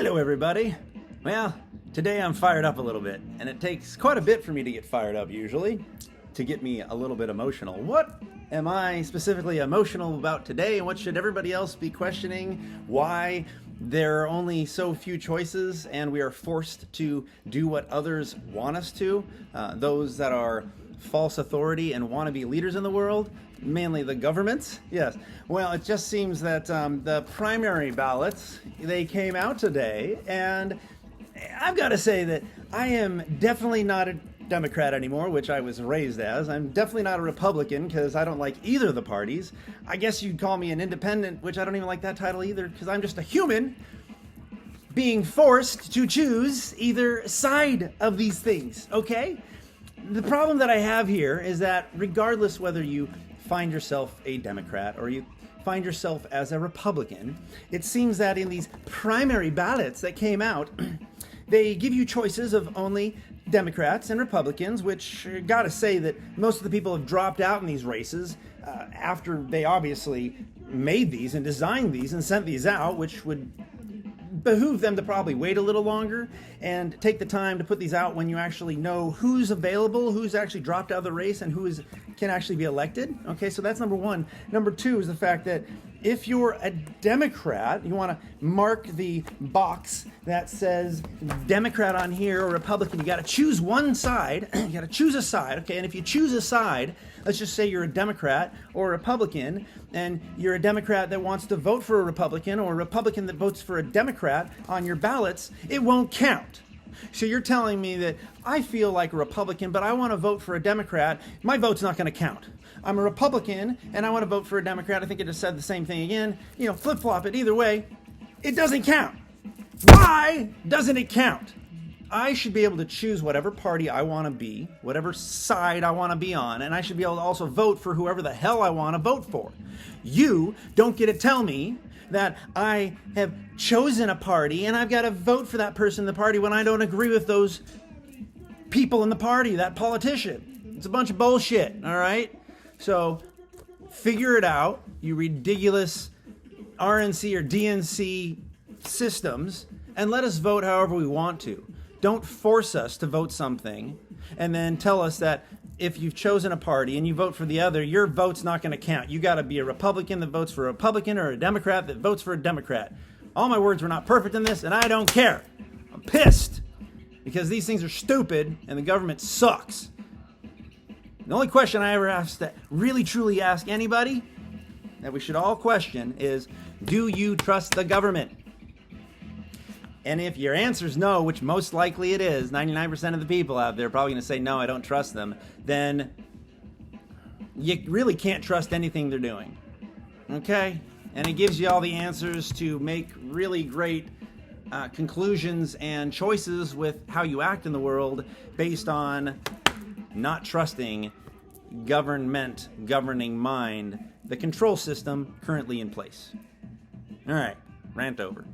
Hello everybody. Well, today I'm fired up a little bit, and it takes quite a bit for me to get fired up usually, to get me a little bit emotional. What am I specifically emotional about today, and what should everybody else be questioning? Why there are only so few choices and we are forced to do what others want us to? Those that are false authority and want to be leaders in the world, mainly the governments. Yes. Well, it just seems that the primary ballots, they came out today, and I've got to say that I am definitely not a Democrat anymore, which I was raised as. I'm definitely not a Republican because I don't like either of the parties. I guess you'd call me an independent, which I don't even like that title either, because I'm just a human being forced to choose either side of these things, okay? The problem that I have here is that regardless whether you find yourself a Democrat or you find yourself as a Republican, it seems that in these primary ballots that came out, they give you choices of only Democrats and Republicans, which gotta say that most of the people have dropped out in these races after they obviously made these and designed these and sent these out, which would behoove them to probably wait a little longer and take the time to put these out when you actually know who's available, who's actually dropped out of the race, and can actually be elected. Okay, so that's number one. Number two is the fact that if you're a Democrat, you want to mark the box that says Democrat on here or Republican. You got to choose one side. You got to choose a side, okay? And if you choose a side, let's just say you're a Democrat or a Republican, and you're a Democrat that wants to vote for a Republican or a Republican that votes for a Democrat on your ballots, it won't count. So you're telling me that I feel like a Republican, but I want to vote for a Democrat. My vote's not going to count. I'm a Republican, and I want to vote for a Democrat. I think it just said the same thing again. You know, flip-flop it. Either way, it doesn't count. Why doesn't it count? I should be able to choose whatever party I want to be, whatever side I want to be on, and I should be able to also vote for whoever the hell I want to vote for. You don't get to tell me that I have chosen a party and I've got to vote for that person in the party when I don't agree with those people in the party, that politician. It's a bunch of bullshit, all right? So figure it out, you ridiculous RNC or DNC systems, and let us vote however we want to. Don't force us to vote something and then tell us that if you've chosen a party and you vote for the other, your vote's not going to count. You got to be a Republican that votes for a Republican or a Democrat that votes for a Democrat. All my words were not perfect in this, and I don't care. I'm pissed because these things are stupid and the government sucks. The only question I ever ask that really truly ask anybody that we should all question is, do you trust the government? And if your answer is no, which most likely it is, 99% of the people out there are probably going to say, no, I don't trust them, then you really can't trust anything they're doing. Okay? And it gives you all the answers to make really great conclusions and choices with how you act in the world based on not trusting government, governing mind, the control system currently in place. All right, rant over.